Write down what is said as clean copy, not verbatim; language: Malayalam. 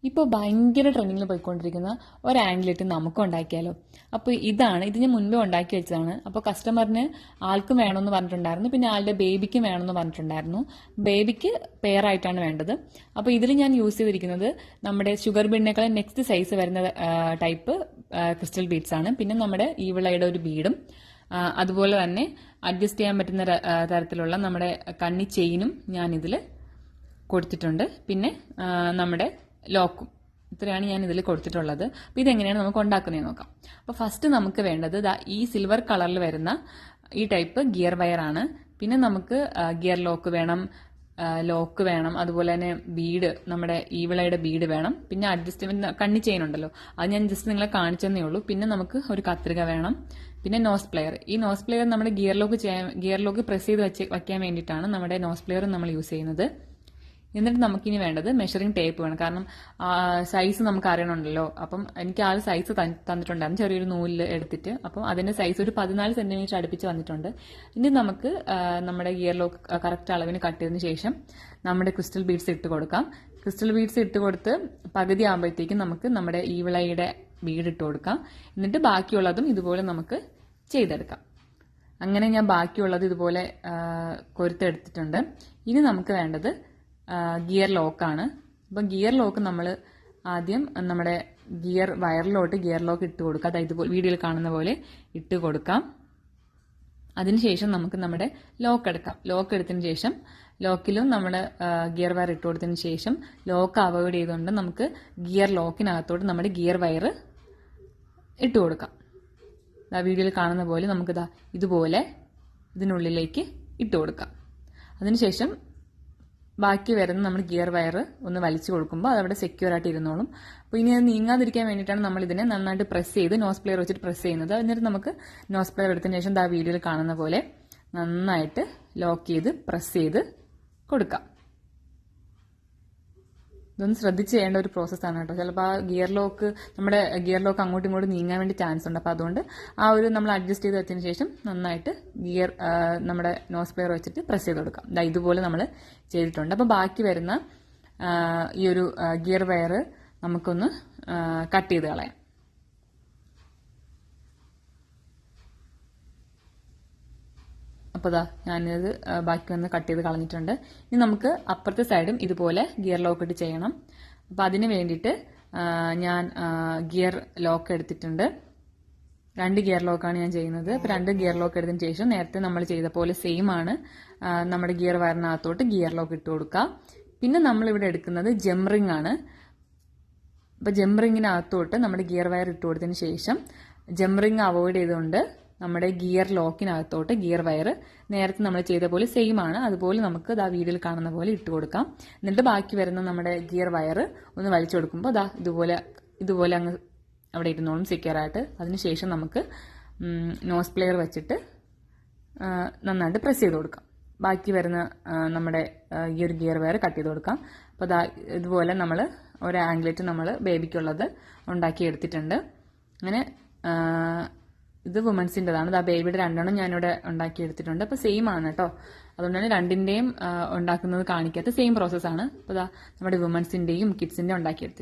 ഇപ്പോൾ ഭയങ്കര ട്രെൻഡിങ്ങിൽ പോയിക്കൊണ്ടിരിക്കുന്ന ഒരു ആംഗ്ലെറ്റ് നമുക്ക് ഉണ്ടാക്കിയാലോ. അപ്പോൾ ഇത് ഞാൻ മുൻപേ ഉണ്ടാക്കി വെച്ചതാണ്. അപ്പോൾ കസ്റ്റമറിന് ആൾക്കും വേണമെന്ന് പറഞ്ഞിട്ടുണ്ടായിരുന്നു, പിന്നെ ആളുടെ ബേബിക്കും വേണമെന്ന് പറഞ്ഞിട്ടുണ്ടായിരുന്നു. ബേബിക്ക് പെയറായിട്ടാണ് വേണ്ടത്. അപ്പോൾ ഇതിൽ ഞാൻ യൂസ് ചെയ്തിരിക്കുന്നത് നമ്മുടെ ഷുഗർ ബീഡിനേക്കാളും നെക്സ്റ്റ് സൈസ് വരുന്ന ടൈപ്പ് ക്രിസ്റ്റൽ ബീഡ്സ് ആണ്. പിന്നെ നമ്മുടെ ഈവിളയുടെ ഒരു ബീഡും അതുപോലെ തന്നെ അഡ്ജസ്റ്റ് ചെയ്യാൻ പറ്റുന്ന തരത്തിലുള്ള നമ്മുടെ കണ്ണി ചെയിനും ഞാൻ ഇതിൽ കൊടുത്തിട്ടുണ്ട്. പിന്നെ നമ്മുടെ ലോക്കും. ഇത്രയാണ് ഞാൻ ഇതിൽ കൊടുത്തിട്ടുള്ളത്. അപ്പോൾ ഇതെങ്ങനെയാണ് നമുക്ക് ഉണ്ടാക്കുന്നത് നോക്കാം. അപ്പോൾ ഫസ്റ്റ് നമുക്ക് വേണ്ടത് ഈ സിൽവർ കളറിൽ വരുന്ന ഈ ടൈപ്പ് ഗിയർ വയർ ആണ്. പിന്നെ നമുക്ക് ഗിയർ ലോക്ക് വേണം, അതുപോലെ തന്നെ ബീഡ്, നമ്മുടെ ഈവിളയുടെ ബീഡ് വേണം. പിന്നെ അഡ്ജസ്റ്റ്മെന്റ് കണ്ണി ചെയിൻ ഉണ്ടല്ലോ, അത് ഞാൻ ജസ്റ്റ് നിങ്ങളെ കാണിച്ചതന്നേ ഉള്ളൂ. പിന്നെ നമുക്ക് ഒരു കത്രിക വേണം. പിന്നെ നോസ് പ്ലെയർ. ഈ നോസ് പ്ലെയർ നമ്മുടെ ഗിയർ ലോക്ക് പ്രസ് ചെയ്ത് വയ്ക്കാൻ വേണ്ടിയിട്ടാണ് നമ്മുടെ നോസ് പ്ലെയർ നമ്മൾ യൂസ് ചെയ്യുന്നത്. എന്നിട്ട് നമുക്കിനി വേണ്ടത് മെഷറിംഗ് ടേപ്പ് വേണം. കാരണം സൈസ് നമുക്ക് അറിയണമല്ലോ. അപ്പം എനിക്ക് ആ സൈസ് തന്നിട്ടുണ്ടായിരുന്നു ചെറിയൊരു നൂലിൽ എടുത്തിട്ട്. അപ്പം അതിന്റെ സൈസ് ഒരു 14 സെന്റിമീറ്റർ അടുപ്പിച്ച് വന്നിട്ടുണ്ട്. ഇനി നമുക്ക് നമ്മുടെ ഗിയർ ലോക്ക് കറക്റ്റ് അളവിന് കട്ട് ചെയ്തതിന് ശേഷം നമ്മുടെ ക്രിസ്റ്റൽ ബീഡ്സ് ഇട്ട് കൊടുക്കാം. ക്രിസ്റ്റൽ ബീഡ്സ് ഇട്ട് കൊടുത്ത് പകുതി ആകുമ്പോഴത്തേക്കും നമുക്ക് നമ്മുടെ ഈവിളയുടെ ബീഡ് ഇട്ട് കൊടുക്കാം. എന്നിട്ട് ബാക്കിയുള്ളതും ഇതുപോലെ നമുക്ക് ചെയ്തെടുക്കാം. അങ്ങനെ ഞാൻ ബാക്കിയുള്ളത് ഇതുപോലെ കൊരുത്തെടുത്തിട്ടുണ്ട്. ഇനി നമുക്ക് വേണ്ടത് ഗിയർ ലോക്കാണ്. അപ്പം ഗിയർ ലോക്ക് നമ്മൾ ആദ്യം നമ്മുടെ ഗിയർ വയറിലോട്ട് ഗിയർ ലോക്ക് ഇട്ട് കൊടുക്കുക. അതായത് ഇതുപോലെ വീഡിയോയിൽ കാണുന്ന പോലെ ഇട്ട് കൊടുക്കാം. അതിനുശേഷം നമുക്ക് നമ്മുടെ ലോക്ക് എടുക്കാം. ലോക്ക് എടുത്തതിന് ശേഷം ലോക്കിലും നമ്മൾ ഗിയർ വയർ ഇട്ട് കൊടുത്തതിന് ശേഷം ലോക്ക് അവോയ്ഡ് ചെയ്തുകൊണ്ട് നമുക്ക് ഗിയർ ലോക്കിനകത്തോട്ട് നമ്മുടെ ഗിയർ വയർ ഇട്ട് കൊടുക്കാം. വീഡിയോയിൽ കാണുന്ന പോലെ നമുക്ക് ഇതുപോലെ ഇതിനുള്ളിലേക്ക് ഇട്ട് കൊടുക്കാം. അതിനുശേഷം ബാക്കി വരുന്ന നമ്മൾ ഗിയർ വയർ ഒന്ന് വലിച്ചു കൊടുക്കുമ്പോൾ അതവിടെ സെക്യൂർ ആയിട്ട് ഇരുന്നോളും. അപ്പോൾ ഇനി അത് നീങ്ങാതിരിക്കാൻ വേണ്ടിയിട്ടാണ് നമ്മൾ ഇതിനെ നന്നായിട്ട് പ്രസ് ചെയ്ത് നോസ് പ്ലെയർ വെച്ചിട്ട് പ്രസ് ചെയ്യുന്നത്. എന്നിട്ട് നമുക്ക് നോസ് പ്ലെയർ എടുത്തതിന് ശേഷം വീഡിയോയിൽ കാണുന്ന പോലെ നന്നായിട്ട് ലോക്ക് ചെയ്ത് പ്രസ് ചെയ്ത് കൊടുക്കാം. ഇതൊന്ന് ശ്രദ്ധിച്ച് ചെയ്യേണ്ട ഒരു പ്രോസസ്സാണ് കേട്ടോ. ചിലപ്പോൾ നമ്മുടെ ഗിയർ ലോക്ക് അങ്ങോട്ടും ഇങ്ങോട്ടും നീങ്ങാൻ വേണ്ടി ചാൻസ് ഉണ്ട്. അപ്പോൾ അതുകൊണ്ട് നമ്മൾ അഡ്ജസ്റ്റ് ചെയ്ത് വെച്ചതിന് ശേഷം നന്നായിട്ട് നമ്മുടെ നോസ് പ്ലെയർ വെച്ചിട്ട് പ്രസ് ചെയ്ത് കൊടുക്കാം. ഇതുപോലെ നമ്മൾ ചെയ്തിട്ടുണ്ട്. അപ്പോൾ ബാക്കി വരുന്ന ഈ ഒരു ഗിയർ വയർ നമുക്കൊന്ന് കട്ട് ചെയ്ത് കളയാം. അപ്പോൾ ഞാനിത് ബാക്കി വന്ന് കട്ട് ചെയ്ത് കളഞ്ഞിട്ടുണ്ട്. ഇനി നമുക്ക് അപ്പുറത്തെ സൈഡും ഇതുപോലെ ഗിയർ ലോക്ക് ഇട്ട് ചെയ്യണം. അപ്പോൾ അതിന് വേണ്ടിയിട്ട് ഞാൻ ഗിയർ ലോക്ക് എടുത്തിട്ടുണ്ട്. 2 ഗിയർ ലോക്കാണ് ഞാൻ ചെയ്യുന്നത്. അപ്പോൾ 2 ഗിയർ ലോക്ക് എടുത്തതിന് ശേഷം നേരത്തെ നമ്മൾ ചെയ്ത പോലെ സെയിം ആണ് നമ്മുടെ ഗിയർ വയറിനകത്തോട്ട് ഗിയർ ലോക്ക് ഇട്ട് കൊടുക്കുക. പിന്നെ നമ്മളിവിടെ എടുക്കുന്നത് ജംറിംഗ് ആണ്. അപ്പോൾ ജംറിങ്ങിനകത്തോട്ട് നമ്മുടെ ഗിയർ വയർ ഇട്ട് കൊടുത്തതിന് ശേഷം ജംറിംഗ് അവോയ്ഡ് ചെയ്തുകൊണ്ട് നമ്മുടെ ഗിയർ ലോക്കിനകത്തോട്ട് ഗിയർ വയർ നേരത്തെ നമ്മൾ ചെയ്ത പോലെ സെയിം ആണ്. അതുപോലെ നമുക്ക് വീഡിയോയിൽ കാണുന്ന പോലെ ഇട്ട് കൊടുക്കാം. എന്നിട്ട് ബാക്കി വരുന്ന നമ്മുടെ ഗിയർ വയർ ഒന്ന് വലിച്ചു കൊടുക്കുമ്പോൾ ഇതുപോലെ അങ്ങ് അവിടെ ഇരുന്നോളും സെക്യൂർ ആയിട്ട്. അതിനുശേഷം നമുക്ക് നോസ് പ്ലെയർ വെച്ചിട്ട് നന്നായിട്ട് പ്രസ് ചെയ്ത് കൊടുക്കാം. ബാക്കി വരുന്ന നമ്മുടെ ഈ ഒരു ഗിയർ വയർ കട്ട് ചെയ്ത് കൊടുക്കാം. അപ്പോൾ ഇതുപോലെ നമ്മൾ ഒരു ആംഗ്ലെറ്റ് നമ്മൾ ബേബിക്കുള്ളത് ഉണ്ടാക്കി എടുത്തിട്ടുണ്ട്. അങ്ങനെ ഇത് വുമൻസിൻ്റെതാണ്. ബേബിയുടെ 2 ഞാനിവിടെ ഉണ്ടാക്കി എടുത്തിട്ടുണ്ട്. അപ്പോൾ സെയിം ആണ് കേട്ടോ. അതുകൊണ്ടാണ് 2ന്റെയും ഉണ്ടാക്കുന്നത് കാണിക്കാത്ത സെയിം പ്രോസസ്സാണ്. അപ്പോൾ നമ്മുടെ വുമൻസിൻ്റെയും കിഡ്സിൻ്റെയും ഉണ്ടാക്കിയെടുത്തിട്ടുണ്ട്.